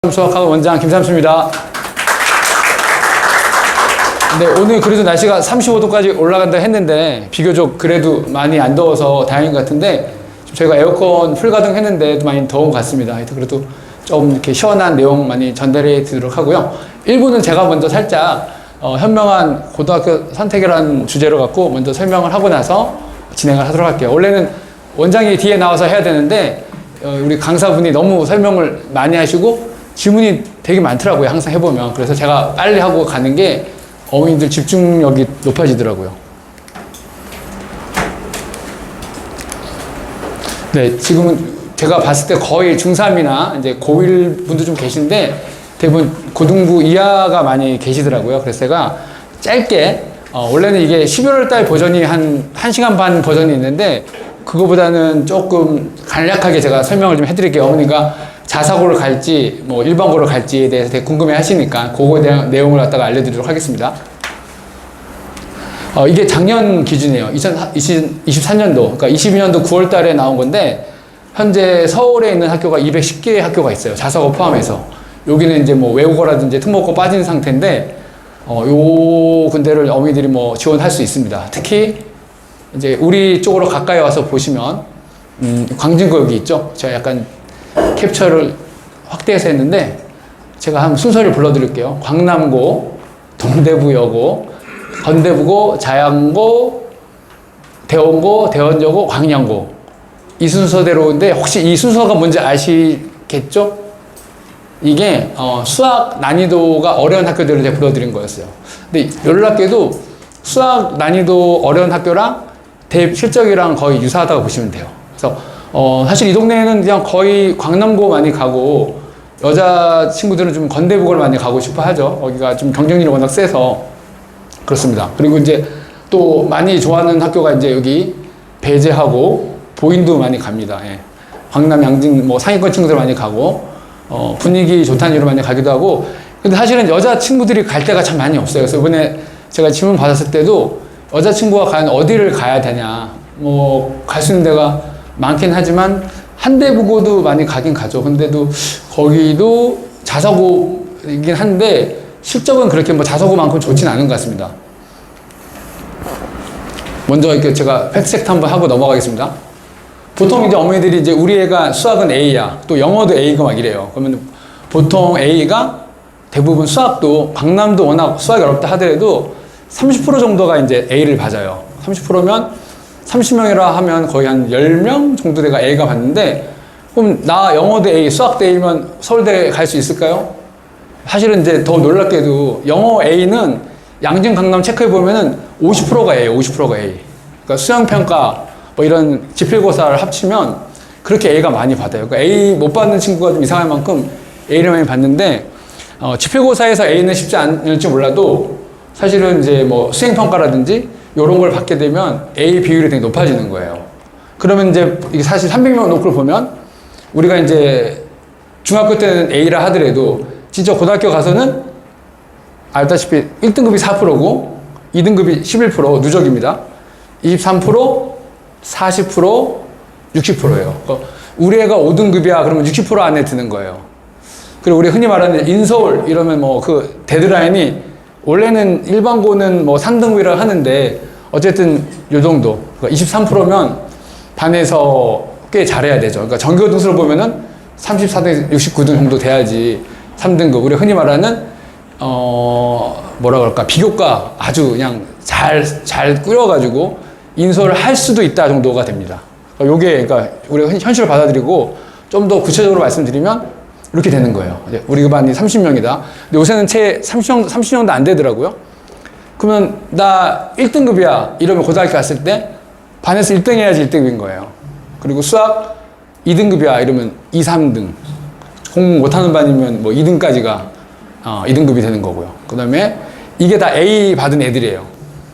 수학학원 원장 김삼수입니다. 네, 오늘 그래도 날씨가 35도까지 올라간다 했는데 비교적 그래도 많이 안 더워서 다행인 것 같은데 저희가 에어컨 풀가동 했는데 많이 더운 것 같습니다. 하여튼 그래도 좀 이렇게 시원한 내용 많이 전달해 드리도록 하고요. 1부는 제가 먼저 살짝 현명한 고등학교 선택이라는 주제로 갖고 먼저 설명을 하고 나서 진행을 하도록 할게요. 원래는 원장이 뒤에 나와서 해야 되는데 우리 강사분이 너무 설명을 많이 하시고 질문이 되게 많더라고요. 항상 해보면. 그래서 제가 빨리 하고 가는 게 어머님들 집중력이 높아지더라고요. 네, 지금은 제가 봤을 때 거의 중3이나 이제 고1 분도 좀 계신데 대부분 고등부 이하가 많이 계시더라고요. 그래서 제가 짧게 원래는 이게 11월 달 버전이 한 1시간 반 버전이 있는데 그거보다는 조금 간략하게 제가 설명을 좀 해드릴게요. 어머니가 자사고를 갈지 뭐 일반고를 갈지에 대해서 되게 궁금해 하시니까 그거에 대한 내용을 갖다가 알려드리도록 하겠습니다. 이게 작년 기준이에요. 2023년도 그러니까 22년도 9월 달에 나온 건데 현재 서울에 있는 학교가 210개의 학교가 있어요. 자사고 포함해서. 여기는 이제 뭐 외국어라든지 특목고 빠진 상태인데 요 군데를 어머니들이 뭐 지원할 수 있습니다. 특히 이제 우리 쪽으로 가까이 와서 보시면 광진구 여기 있죠. 제가 약간 캡처를 확대해서 했는데 제가 한번 순서를 불러드릴게요. 광남고, 동대부여고, 건대부고, 자양고, 대원고, 대원여고, 광양고 이 순서대로인데 혹시 이 순서가 뭔지 아시겠죠? 이게 수학 난이도가 어려운 학교들을 제가 불러드린 거였어요. 근데 놀랍게도 수학 난이도 어려운 학교랑 대입 실적이랑 거의 유사하다고 보시면 돼요. 그래서 사실 이 동네에는 그냥 거의 광남고 많이 가고 여자 친구들은 좀 건대부고를 많이 가고 싶어 하죠. 거기가 좀 경쟁률이 워낙 세서 그렇습니다. 그리고 이제 또 많이 좋아하는 학교가 이제 여기 배재하고 보인도 많이 갑니다. 예. 광남 양진 뭐 상위권 친구들 많이 가고 분위기 좋다는 이유로 많이 가기도 하고 근데 사실은 여자 친구들이 갈 데가 참 많이 없어요. 그래서 이번에 제가 질문 받았을 때도 여자 친구가 과연 어디를 가야 되냐 뭐 갈 수 있는 데가 많긴 하지만 한대부고도 많이 가긴 가죠. 근데도 거기도 자사고이긴 한데 실적은 그렇게 뭐 자사고만큼 좋진 않은 것 같습니다. 먼저 이렇게 제가 팩트체크 한번 하고 넘어가겠습니다. 보통 이제 어머니들이 이제 우리 애가 수학은 A야. 또 영어도 A고 막 이래요. 그러면 보통 A가 대부분 수학도 강남도 워낙 수학이 어렵다 하더라도 30% 정도가 이제 A를 받아요. 30%면 30명이라 하면 거의 한 10명 정도 내가 A가 받는데 그럼 나 영어도 A, 수학도 A면 서울대 갈 수 있을까요? 사실은 이제 더 놀랍게도 영어 A는 양진 강남 체크해 보면은 50%가 A예요. 50%가 A. 그러니까 수영평가 뭐 이런 지필고사를 합치면 그렇게 A가 많이 받아요. 그러니까 A 못 받는 친구가 좀 이상할 만큼 A를 많이 받는데 지필고사에서 A는 쉽지 않을지 몰라도 사실은 이제 뭐 수행평가라든지 이런 걸 받게 되면 A 비율이 되게 높아지는 거예요. 그러면 이제 이게 사실 300명 놓고 보면 우리가 이제 중학교 때는 A라 하더라도 진짜 고등학교 가서는 알다시피 1등급이 4%고 2등급이 11% 누적입니다. 23%, 40%, 60%예요. 그러니까 우리 애가 5등급이야 그러면 60% 안에 드는 거예요. 그리고 우리 흔히 말하는 인서울 이러면 뭐 그 데드라인이 원래는 일반고는 뭐 3등급이라 하는데 어쨌든 요 정도 그러니까 23%면 반에서 꽤 잘해야 되죠. 그러니까 전교 등수를 보면은 34등, 69등 정도 돼야지 3등급. 우리 흔히 말하는 뭐라 그럴까 비교과 아주 그냥 잘 꾸려가지고 인서울을 할 수도 있다 정도가 됩니다. 요게 그러니까 우리가 현실을 받아들이고 좀 더 구체적으로 말씀드리면 이렇게 되는 거예요. 우리 반이 30명이다. 근데 요새는 채 30명도 안 되더라고요. 그러면 나 1등급이야. 이러면 고등학교 갔을 때 반에서 1등 해야지 1등급인 거예요. 그리고 수학 2등급이야. 이러면 2, 3등. 공부 못하는 반이면 뭐 2등까지가 2등급이 되는 거고요. 그 다음에 이게 다 A 받은 애들이에요.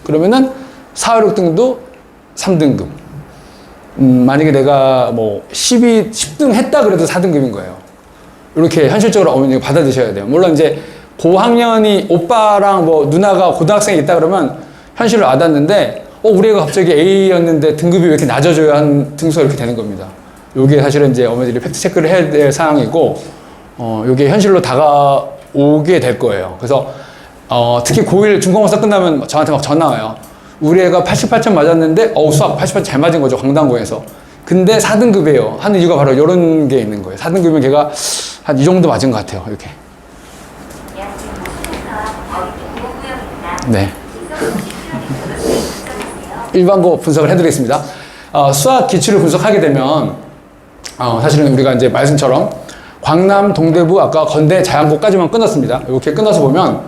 그러면은 4, 5, 6등도 3등급. 만약에 내가 뭐 10등 했다 그래도 4등급인 거예요. 이렇게 현실적으로 어머니가 받아드셔야 돼요. 물론 이제 고학년이 오빠랑 뭐 누나가 고등학생이 있다 그러면 현실로 와닿는데 우리 애가 갑자기 A였는데 등급이 왜 이렇게 낮아져야 한 등수가 이렇게 되는 겁니다. 요게 사실은 이제 어머니들이 팩트 체크를 해야 될 사항이고 이게 현실로 다가오게 될 거예요. 그래서 특히 고1 중간고사 끝나면 저한테 막 전화 와요. 우리 애가 88점 맞았는데 수학 88점 잘 맞은 거죠. 강당고에서. 근데 4등급이에요. 하는 이유가 바로 이런 게 있는 거예요. 4등급이면 걔가 한 이 정도 맞은 것 같아요. 이렇게. 네. 일반고 분석을 해드리겠습니다. 수학 기출을 분석하게 되면 사실은 우리가 이제 말씀처럼 광남, 동대부, 아까 건대, 자양고까지만 끊었습니다. 이렇게 끊어서 보면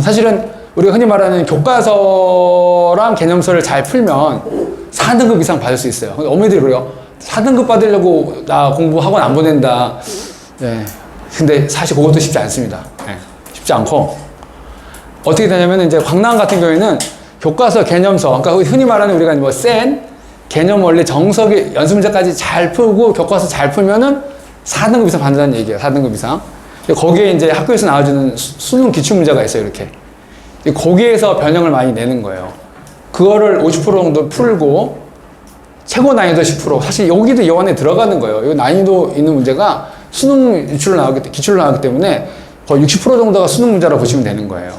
사실은 우리가 흔히 말하는 교과서랑 개념서를 잘 풀면 4등급 이상 받을 수 있어요. 근데 어머니들이 그래요. 4등급 받으려고 나 공부 학원 안 보낸다. 네. 근데 사실 그것도 쉽지 않습니다. 네. 쉽지 않고 어떻게 되냐면 이제 광남 같은 경우에는 교과서, 개념서, 그러니까 흔히 말하는 우리가 뭐 개념 원리, 정석의 연습 문제까지 잘 풀고 교과서 잘 풀면은 4등급 이상 받는다는 얘기예요. 4등급 이상. 거기에 이제 학교에서 나와주는 수능 기출 문제가 있어요. 이렇게. 거기에서 변형을 많이 내는 거예요. 그거를 50% 정도 풀고 최고 난이도 10%. 사실 여기도 이 안에 들어가는 거예요. 이 난이도 있는 문제가 수능 기출로 나오기 때문에 거의 60% 정도가 수능 문제라고 보시면 되는 거예요.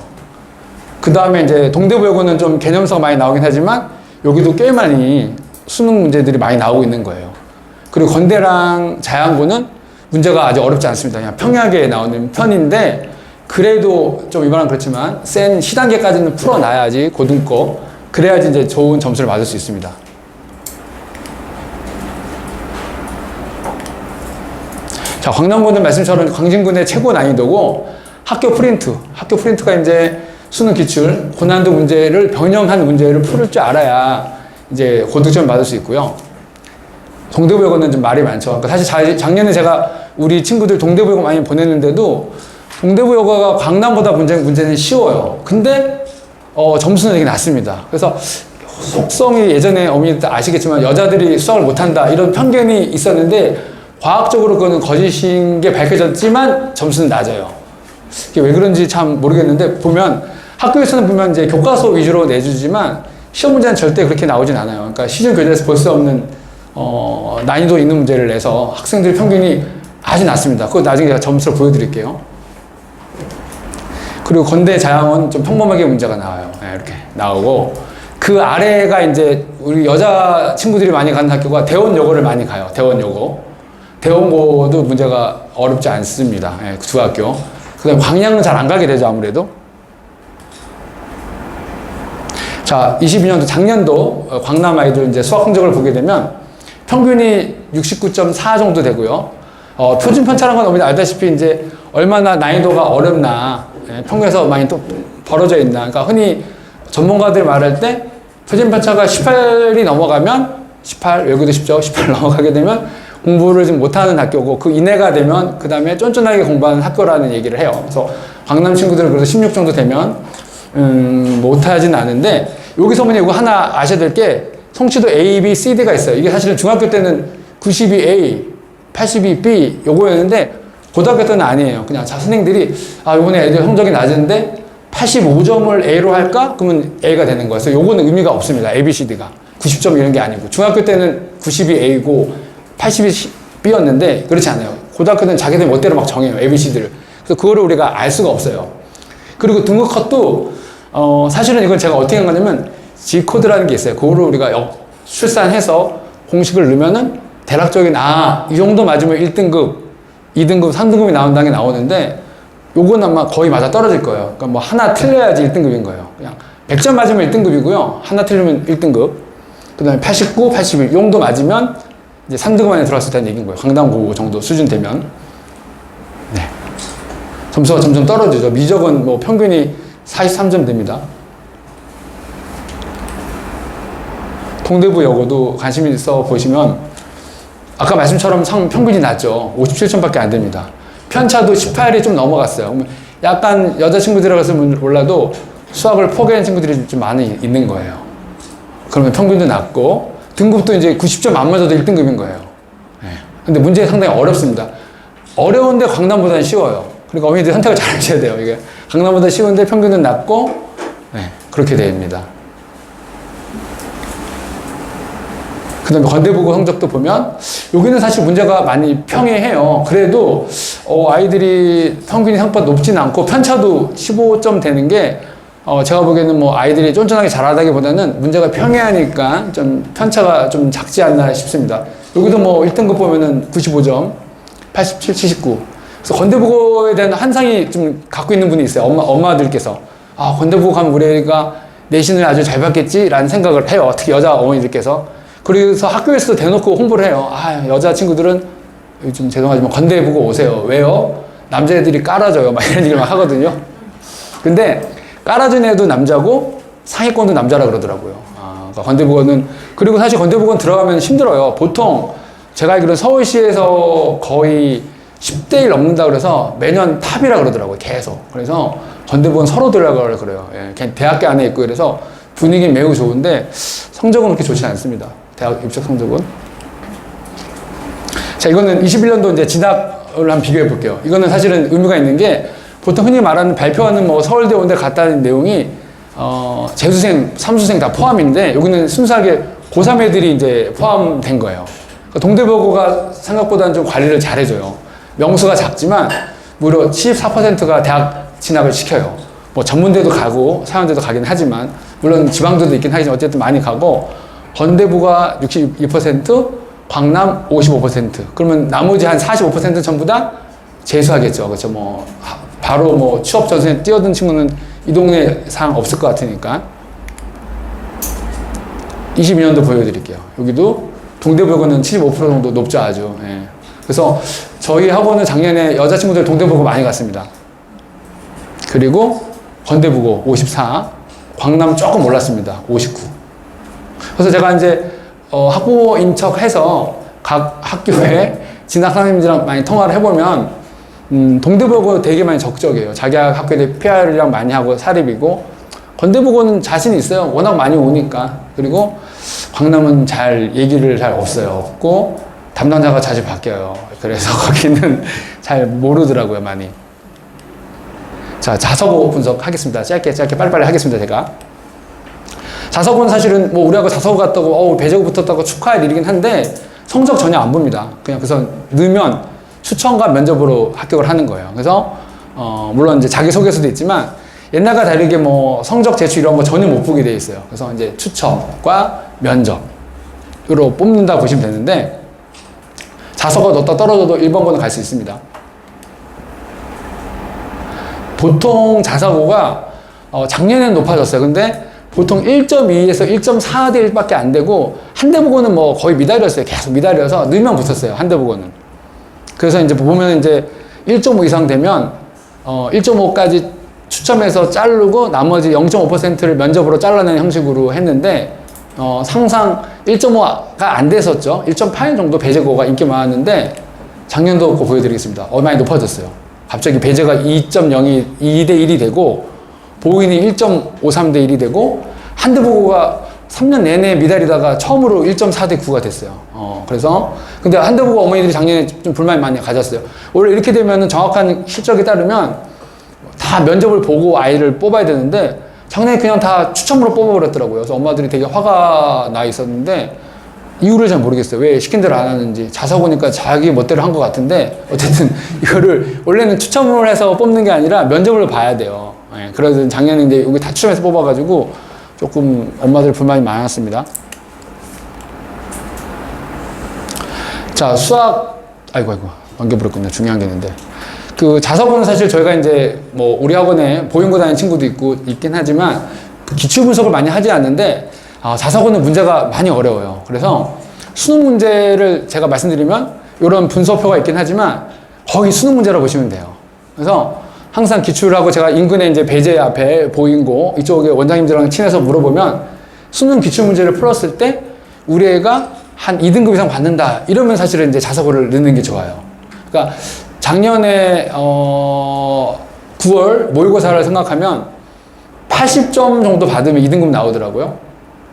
그 다음에 이제 동대부여고는 좀 개념서가 많이 나오긴 하지만 여기도 꽤 많이 수능 문제들이 많이 나오고 있는 거예요. 그리고 건대랑 자양고는 문제가 아직 어렵지 않습니다. 그냥 평이하게 나오는 편인데 그래도 좀 이번엔 그렇지만 센 시단계까지는 풀어놔야지 고등급 그래야지 이제 좋은 점수를 받을 수 있습니다. 자, 광남고는 말씀처럼 광진군의 최고 난이도고 학교 프린트가 이제 수능 기출 고난도 문제를 변형한 문제를 풀을 줄 알아야 이제 고득점 받을 수 있고요. 동대부여고는 좀 말이 많죠. 그러니까 사실 작년에 제가 우리 친구들 동대부여고 많이 보냈는데도 동대부여고가 강남보다 문제는 쉬워요. 근데 점수는 되게 낮습니다. 그래서 속성이 예전에 어머니들 아시겠지만 여자들이 수학을 못한다 이런 편견이 있었는데 과학적으로 그거는 거짓인 게 밝혀졌지만 점수는 낮아요. 이게 왜 그런지 참 모르겠는데 보면 학교에서는 보면 이제 교과서 위주로 내주지만 시험 문제는 절대 그렇게 나오진 않아요. 그러니까 시중 교재에서 볼 수 없는 난이도 있는 문제를 내서 학생들 평균이 아주 낮습니다. 그거 나중에 제가 점수를 보여드릴게요. 그리고 건대 자양은 좀 평범하게 문제가 나와요. 네, 이렇게 나오고 그 아래가 이제 우리 여자 친구들이 많이 가는 학교가 대원여고를 많이 가요. 대원고도 문제가 어렵지 않습니다. 네, 두 학교. 그 다음에 광양은 잘 안 가게 되죠, 아무래도. 자, 22년도 작년도 광남 아이들 이제 수학 성적을 보게 되면 평균이 69.4 정도 되고요. 표준 편차라는 건 어머니 알다시피 이제 얼마나 난이도가 어렵나, 평균에서 많이 또 벌어져 있나. 그러니까 흔히 전문가들이 말할 때 표준 편차가 18이 넘어가면 18, 외국도 쉽죠. 18 넘어가게 되면 공부를 좀 못하는 학교고 그 이내가 되면 그 다음에 쫀쫀하게 공부하는 학교라는 얘기를 해요. 그래서 강남 친구들은 그래서 16 정도 되면 못하진 않은데 여기서 뭐냐 이거 하나 아셔야 될 게 성취도 A, B, C, D가 있어요. 이게 사실은 중학교 때는 92A, 82B 요거였는데 고등학교 때는 아니에요. 그냥 선생님들이 요번에 애들 성적이 낮은데 85점을 A로 할까? 그러면 A가 되는 거예요. 그래서 요거는 의미가 없습니다. A, B, C, D가 90점 이런 게 아니고 중학교 때는 90이 A고 80이 B였는데 그렇지 않아요. 고등학교는 자기들 멋대로 막 정해요. A, B, C, D를. 그래서 그거를 우리가 알 수가 없어요. 그리고 등급 컷도 사실은 이건 제가 어떻게 한 거냐면 G코드라는 게 있어요. 그거를 우리가 출산해서 공식을 넣으면은 대략적인 이 정도 맞으면 1등급, 2등급, 3등급이 나온다는 게 나오는데 요건 아마 거의 맞아 떨어질 거예요. 그러니까 뭐 하나 틀려야지 1등급인 거예요. 그냥 100점 맞으면 1등급이고요. 하나 틀리면 1등급. 그 다음에 89, 81 이 정도 맞으면 이제 3등급 안에 들어왔을 때는 얘기인 거예요. 강당고 정도 수준 되면. 네. 점수가 점점 떨어지죠. 미적은 뭐 평균이 43점 됩니다. 동대부여고도 관심 있어 보시면 아까 말씀처럼 평균이 낮죠. 57점밖에 안 됩니다. 편차도 18이 좀 넘어갔어요. 약간 여자친구들이라서 몰라도 수학을 포기하는 친구들이 좀 많이 있는 거예요. 그러면 평균도 낮고 등급도 이제 90점 안 맞아도 1등급인 거예요. 네. 근데 문제가 상당히 어렵습니다. 어려운데 강남보다는 쉬워요. 그러니까 어머니들 선택을 잘 하셔야 돼요. 이게 강남보다 쉬운데 평균은 낮고 그렇게 됩니다. 그다음에 건대부고 성적도 보면 여기는 사실 문제가 많이 평이해요. 그래도 아이들이 평균이 생각보다 높진 않고 편차도 15점 되는 게 제가 보기에는 뭐 아이들이 쫀쫀하게 잘하다기보다는 문제가 평이하니까 좀 편차가 좀 작지 않나 싶습니다. 여기도 뭐 1등급 보면은 95점, 87, 79. 그래서 건대부고에 대한 환상이 좀 갖고 있는 분이 있어요. 엄마들께서. 건대부고 가면 우리 애가 내신을 아주 잘 받겠지라는 생각을 해요. 특히 여자 어머니들께서. 그래서 학교에서도 대놓고 홍보를 해요. 여자 친구들은 요즘 죄송하지만 건대부고 오세요. 왜요? 남자애들이 깔아줘요. 막 이런 얘기를 막 하거든요. 근데 깔아준 애도 남자고 상위권도 남자라 그러더라고요. 그러니까 건대부고는, 그리고 사실 건대부고는 들어가면 힘들어요. 보통 제가 알기로는 서울시에서 거의 10대 1 넘는다 그래서 매년 탑이라 그러더라고요. 계속. 그래서 건대부고는 서로 들어가라 그래요. 그냥 대학교 안에 있고 그래서 분위기는 매우 좋은데 성적은 그렇게 좋지 않습니다. 대학 입학 성적은. 자, 이거는 21년도 이제 진학을 한번 비교해 볼게요. 이거는 사실은 의미가 있는 게 보통 흔히 말하는 발표하는 뭐 서울대 온대 갔다는 내용이 재수생, 삼수생 다 포함인데 여기는 순수하게 고3 애들이 이제 포함된 거예요. 그러니까 동대부고가 생각보다는 좀 관리를 잘해줘요. 명수가 작지만 무려 74%가 대학 진학을 시켜요. 뭐 전문대도 가고 사연대도 가긴 하지만 물론 지방대도 있긴 하지만 어쨌든 많이 가고 건대부가 62%, 광남 55%. 그러면 나머지 한 45%는 전부 다 재수하겠죠. 그렇죠. 뭐 바로 뭐 취업 전선에 뛰어든 친구는 이 동네 상 없을 것 같으니까. 22년도 보여드릴게요. 여기도 동대부고는 75% 정도 높죠, 아주. 그래서 저희 학원은 작년에 여자친구들 동대부고 많이 갔습니다. 그리고 건대부고 54, 광남 조금 올랐습니다. 59. 그래서 제가 이제 학부모인 척 해서 각 학교에 진학 선생님들이랑 많이 통화를 해보면 동대부고 되게 많이 적적이에요. 자기 학교에 PR이랑 많이 하고 사립이고 건대부고는 자신이 있어요. 워낙 많이 오니까. 그리고 광남은 잘 얘기를 잘 없고 담당자가 자주 바뀌어요. 그래서 거기는 잘 모르더라고요, 많이. 자, 자서고 분석하겠습니다. 짧게 빨리빨리 하겠습니다, 제가. 자서고는 사실은 뭐 우리하고 자서고 갔다고 배제고 붙었다고 축하할 일이긴 한데 성적 전혀 안 봅니다. 그냥 그래서 넣으면 추천과 면접으로 합격을 하는 거예요. 그래서 물론 이제 자기소개서도 있지만 옛날과 다르게 뭐 성적 제출 이런 거 전혀 못 보게 돼 있어요. 그래서 이제 추천과 면접으로 뽑는다 보시면 되는데 자서고 넣었다 떨어져도 1번고는 갈 수 있습니다. 보통 자서고가 작년에는 높아졌어요. 근데 보통 1.2에서 1.4 대 1밖에 안 되고 한대부고는 뭐 거의 미달이었어요. 계속 미달이어서 넣으면 붙었어요. 한대부고는. 그래서 이제 보면 이제 1.5 이상 되면 1.5까지 추첨해서 자르고 나머지 0.5%를 면접으로 잘라내는 형식으로 했는데 상상 1.5가 안 됐었죠. 1.8 정도 배제고가 인기 많았는데 작년도 그거 보여드리겠습니다. 많이 높아졌어요. 갑자기 배제가 2.0이 2대 1이 되고 보인이 1.53 대 1이 되고 한대부고가 3년 내내 미달이다가 처음으로 1.4 대 9가 됐어요. 그래서 근데 한대부고 어머니들이 작년에 좀 불만이 많이 가졌어요. 원래 이렇게 되면 정확한 실적에 따르면 다 면접을 보고 아이를 뽑아야 되는데 작년에 그냥 다 추첨으로 뽑아버렸더라고요. 그래서 엄마들이 되게 화가 나 있었는데 이유를 잘 모르겠어요. 왜 시킨 대로 안 하는지. 자서고니까 자기 멋대로 한 것 같은데 어쨌든 이거를 원래는 추첨을 해서 뽑는 게 아니라 면접을 봐야 돼요. 그래서 작년에 이제 여기 다 추첨해서 뽑아가지고 조금 엄마들 불만이 많았습니다. 자, 수학, 아이고, 넘겨버렸군요. 중요한 게 있는데. 그 자서고는 사실 저희가 이제 뭐 우리 학원에 보행고 다니는 친구도 있긴 하지만 그 기출 분석을 많이 하지 않는데 자서고는 문제가 많이 어려워요. 그래서 수능 문제를 제가 말씀드리면 이런 분석표가 있긴 하지만 거의 수능 문제라고 보시면 돼요. 그래서 항상 기출하고 제가 인근에 이제 배제 앞에 보행고 이쪽에 원장님들이랑 친해서 물어보면 수능 기출 문제를 풀었을 때 우리 애가 한 2등급 이상 받는다 이러면 사실은 이제 자서고를 넣는 게 좋아요. 그러니까 작년에 9월 모의고사를 생각하면 80점 정도 받으면 2등급 나오더라고요.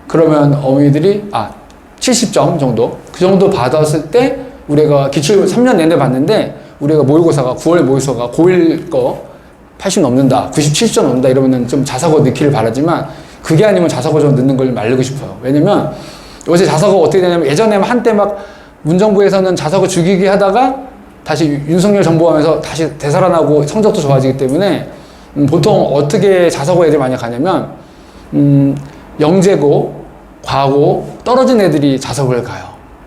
그러면 어머니들이 70점 정도 그 정도 받았을 때 우리가 기출 3년 내내 봤는데 우리가 모의고사가 9월 모의고사가 고1 거 80 넘는다 70점 넘는다 이러면은 좀 자사고 넣기를 바라지만 그게 아니면 자사고 좀 넣는 걸 말리고 싶어요. 왜냐면 요새 자사고가 어떻게 되냐면 예전에 한때 막 문정부에서는 자사고 죽이기 하다가 다시 윤석열 정부 하면서 다시 되살아나고 성적도 좋아지기 때문에 보통 어떻게 자사고 애들 많이 가냐면 영재고, 과고 떨어진 애들이 자사고를 가요.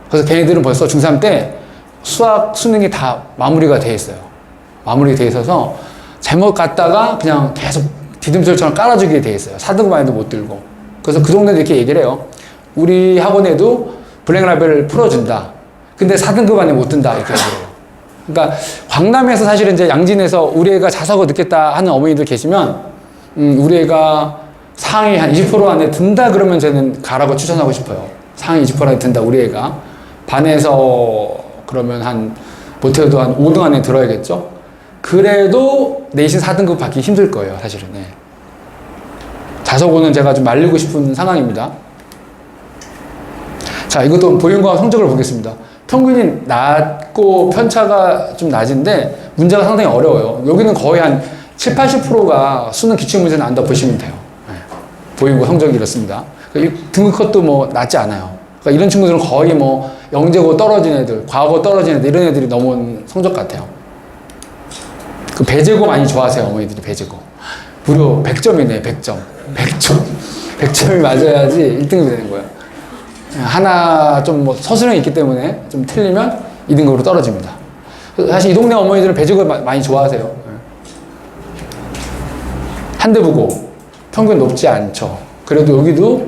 그래서 걔네들은 벌써 중3 때 수학, 수능이 다 마무리가 돼 있어요. 마무리가 돼 있어서 잘못 갔다가 그냥 계속 디딤돌처럼 깔아주게 돼 있어요. 4등급만 해도 못 들고. 그래서 그 동네도 이렇게 얘기를 해요. 우리 학원에도 블랙라벨을 풀어준다. 근데 4등급 안에 못 든다. 이렇게 얘기를 해요. 그러니까 광남에서 사실은 이제 양진에서 우리 애가 자사고 듣겠다 하는 어머니들 계시면 우리 애가 상위 한 20% 안에 든다 그러면 저는 가라고 추천하고 싶어요. 상위 20% 안에 든다 우리 애가. 반에서 그러면 한 못해도 한 5등 안에 들어야겠죠. 그래도 내신 4등급 받기 힘들 거예요 사실은. 네. 자사고는 제가 좀 말리고 싶은 상황입니다. 자, 이것도 보행과 성적을 보겠습니다. 평균이 낮고 편차가 좀 낮은데 문제가 상당히 어려워요. 여기는 거의 한 7, 80%가 수능 기출문제는 안다 보시면 돼요. 네. 보행과 성적이 이렇습니다. 등급컷도 뭐 낮지 않아요. 그러니까 이런 친구들은 거의 뭐 영재고 떨어진 애들, 과거 떨어진 애들 이런 애들이 넘어온 성적 같아요. 그 배제고 많이 좋아하세요 어머니들이. 배제고 무려 100점이네. 100점 100점이 맞아야지 1등급이 되는 거예요. 하나 좀 뭐 서술형이 있기 때문에 좀 틀리면 2등급으로 떨어집니다. 사실 이 동네 어머니들은 배제고 많이 좋아하세요. 한대부고 평균 높지 않죠. 그래도 여기도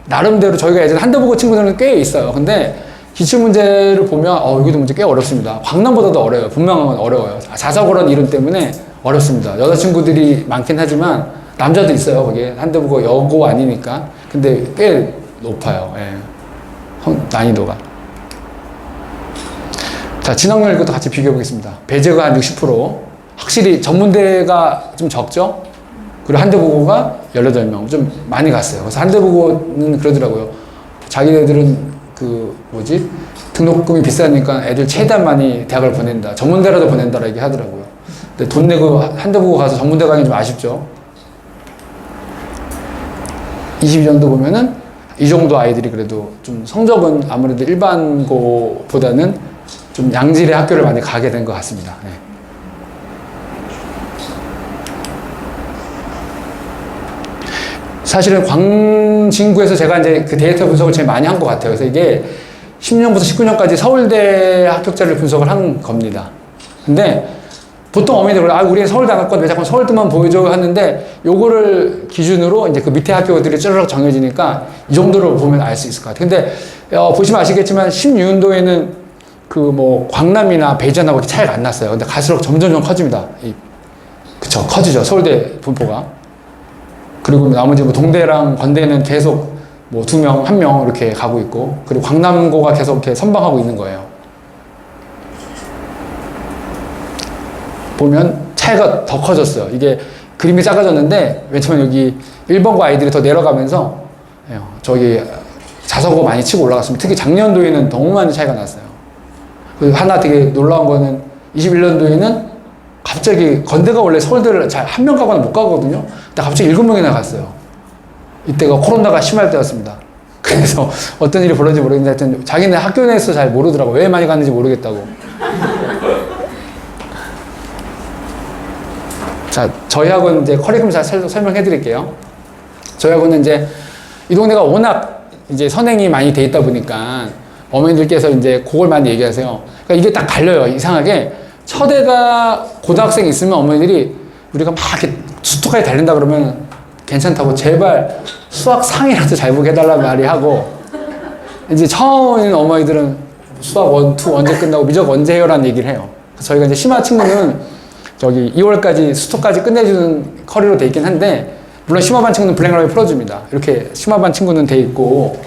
나름대로 저희가 예전에 한대부고 친구들은 꽤 있어요. 근데 기출문제를 보면 여기도 문제 꽤 어렵습니다. 광남보다도 어려워요. 분명한 어려워요. 자사고라는 이름 때문에 어렵습니다. 여자친구들이 많긴 하지만 남자도 있어요. 거기에 한대부고 여고 아니니까. 근데 꽤 높아요. 예. 난이도가. 자, 진학률 이것도 같이 비교해 보겠습니다. 배제가 한 60%. 확실히 전문대가 좀 적죠? 그리고 한대부고가 18명. 좀 많이 갔어요. 그래서 한대부고는 그러더라고요. 자기네들은 등록금이 비싸니까 애들 최대한 많이 대학을 보낸다. 전문대라도 보낸다라 얘기 하더라고요. 근데 돈 내고 한대부고 가서 전문대 가기 좀 아쉽죠? 22년도 보면은 이 정도 아이들이 그래도 좀 성적은 아무래도 일반고보다는 좀 양질의 학교를 많이 가게 된 것 같습니다. 네. 사실은 광진구에서 제가 이제 그 데이터 분석을 제일 많이 한 것 같아요. 그래서 이게 10년부터 19년까지 서울대 합격자를 분석을 한 겁니다. 근데 보통 어머니들, 우리 서울대 안 갔거든. 왜 자꾸 서울대만 보여줘 하는데, 요거를 기준으로 이제 그 밑에 학교들이 쭈르륵 정해지니까 이 정도로 보면 알 수 있을 것 같아요. 근데, 보시면 아시겠지만 16년도에는 광남이나 배전하고 차이가 안 났어요. 근데 갈수록 점점 커집니다. 그쵸. 커지죠. 서울대 분포가. 그리고 나머지 동대랑 건대는 계속 2명, 1명 이렇게 가고 있고, 그리고 광남고가 계속 이렇게 선방하고 있는 거예요. 보면 차이가 더 커졌어요. 이게 그림이 작아졌는데, 맨 처음에 여기 1번고 아이들이 더 내려가면서, 저기 자사고 많이 치고 올라갔습니다. 특히 작년도에는 너무 많이 차이가 났어요. 그리고 하나 되게 놀라운 거는 21년도에는 갑자기 건대가 원래 서울대를 잘 한 명 가거나 못 가거든요. 근데 갑자기 7명이나 갔어요. 이때가 코로나가 심할 때였습니다. 그래서 어떤 일이 벌어진지 모르겠는데 하여튼 자기네 학교 내에서 잘 모르더라고. 왜 많이 갔는지 모르겠다고. 자, 저희 학원 이제 커리큘럼 잘 설명해 드릴게요. 저희 학원은 이제 이 동네가 워낙 이제 선행이 많이 돼 있다 보니까 어머니들께서 이제 그걸 많이 얘기하세요. 그러니까 이게 딱 갈려요. 이상하게 첫애가 고등학생 있으면 어머니들이 우리가 막 이렇게 수토까지 달린다 그러면 괜찮다고 제발 수학 상이라도 잘 보게 해달라는 말이 하고, 이제 처음 오는 어머니들은 수학 1, 2 언제 끝나고 미적 언제 해요? 라는 얘기를 해요. 저희가 이제 심화 친구는 저기 2월까지 수토까지 끝내주는 커리로 돼 있긴 한데, 물론 심화반 친구는 블랙라벨 풀어줍니다. 이렇게 심화반 친구는 돼 있고,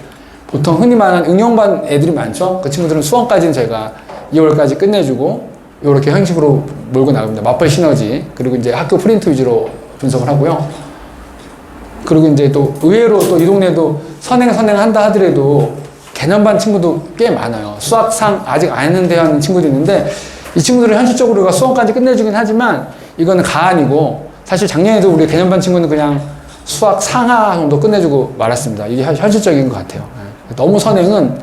보통 흔히 말하는 응용반 애들이 많죠? 그 친구들은 수원까지는 저희가 2월까지 끝내주고, 이렇게 형식으로 몰고 나갑니다. 맞벌 시너지. 그리고 이제 학교 프린트 위주로 분석을 하고요. 그리고 이제 또 의외로 또 이 동네도 선행한다 하더라도 개념반 친구도 꽤 많아요. 수학상 아직 안 했는데 하는 친구도 있는데, 이 친구들은 현실적으로 우리가 수원까지 끝내주긴 하지만 이거는 가안이고, 사실 작년에도 우리 개념반 친구는 그냥 수학 상하 정도 끝내주고 말았습니다. 이게 현실적인 것 같아요. 너무 선행은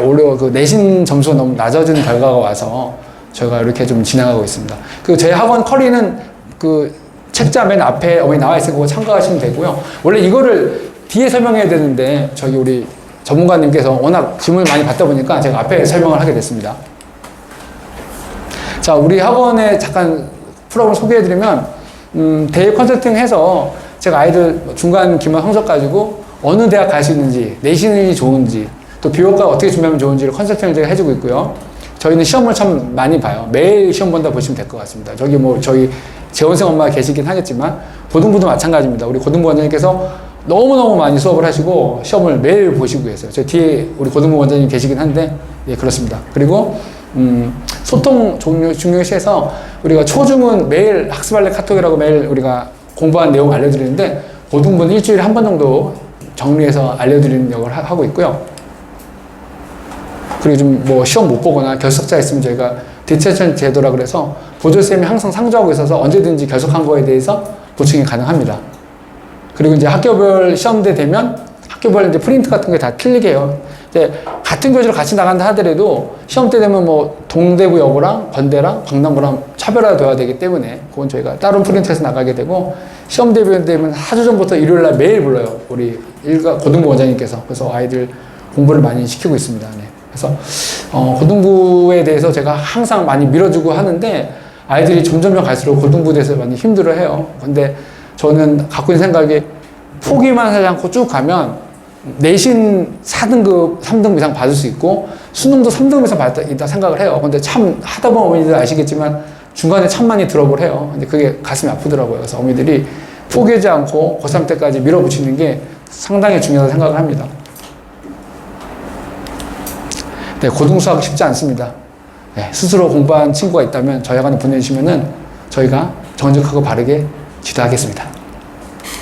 오히려 그 내신 점수가 너무 낮아지는 결과가 와서 저희가 이렇게 좀 진행하고 있습니다. 그리고 저희 학원 커리는 그 책자 맨 앞에 어머니 나와 있으니까 그거 참고하시면 되고요. 원래 이거를 뒤에 설명해야 되는데 저기 우리 전문가님께서 워낙 질문을 많이 받다 보니까 제가 앞에 설명을 하게 됐습니다. 자, 우리 학원에 잠깐 프로그램을 소개해드리면 대입 컨설팅 해서 제가 아이들 중간 기말 성적 가지고 어느 대학 갈 수 있는지, 내신이 좋은지, 또 비교과 어떻게 준비하면 좋은지를 컨설팅을 제가 해주고 있고요. 저희는 시험을 참 많이 봐요. 매일 시험 본다 보시면 될 것 같습니다. 저기 뭐 저희 재원생 엄마가 계시긴 하겠지만 고등부도 마찬가지입니다. 우리 고등부 원장님께서 너무너무 많이 수업을 하시고 시험을 매일 보시고 계세요. 저 뒤에 우리 고등부 원장님 계시긴 한데 예, 그렇습니다. 그리고 소통 중요시해서 우리가 초중은 매일 학습할래 카톡이라고 매일 우리가 공부한 내용 알려드리는데 고등부는 일주일에 한 번 정도 정리해서 알려드리는 역을 하고 있고요. 그리고 좀 뭐 시험 못 보거나 결석자 있으면 저희가 디테션 제도라 그래서 보조쌤이 항상 상주하고 있어서 언제든지 결석한 거에 대해서 보충이 가능합니다. 그리고 이제 학교별 시험대 되면 학교별 이제 프린트 같은 게 다 틀리게 해요. 이제 같은 교재를 같이 나간다 하더라도 시험 때 되면 뭐 동대구 여고랑 건대랑 강남고랑 차별화되어야 되기 때문에 그건 저희가 다른 프린트에서 나가게 되고 시험 대비 되면 하루 전부터 일요일날 매일 불러요. 우리 고등부 원장님께서. 그래서 아이들 공부를 많이 시키고 있습니다. 네. 그래서 고등부에 대해서 제가 항상 많이 밀어주고 하는데 아이들이 점점 갈수록 고등부에 대해서 많이 힘들어해요. 근데 저는 갖고 있는 생각이 포기만 하지 않고 쭉 가면 내신 4등급, 3등급 이상 받을 수 있고 수능도 3등급 이상 받을 있다 생각을 해요. 근데 참 하다 보면 어머니들 아시겠지만 중간에 참 많이 드롭을 해요. 근데 그게 가슴이 아프더라고요. 그래서 어머니들이 포기하지 않고 고3 때까지 밀어붙이는 게 상당히 중요하다고 생각을 합니다. 네, 고등수학 쉽지 않습니다. 네, 스스로 공부한 친구가 있다면 저희 학원에 보내주시면은 저희가 정직하고 바르게 지도하겠습니다.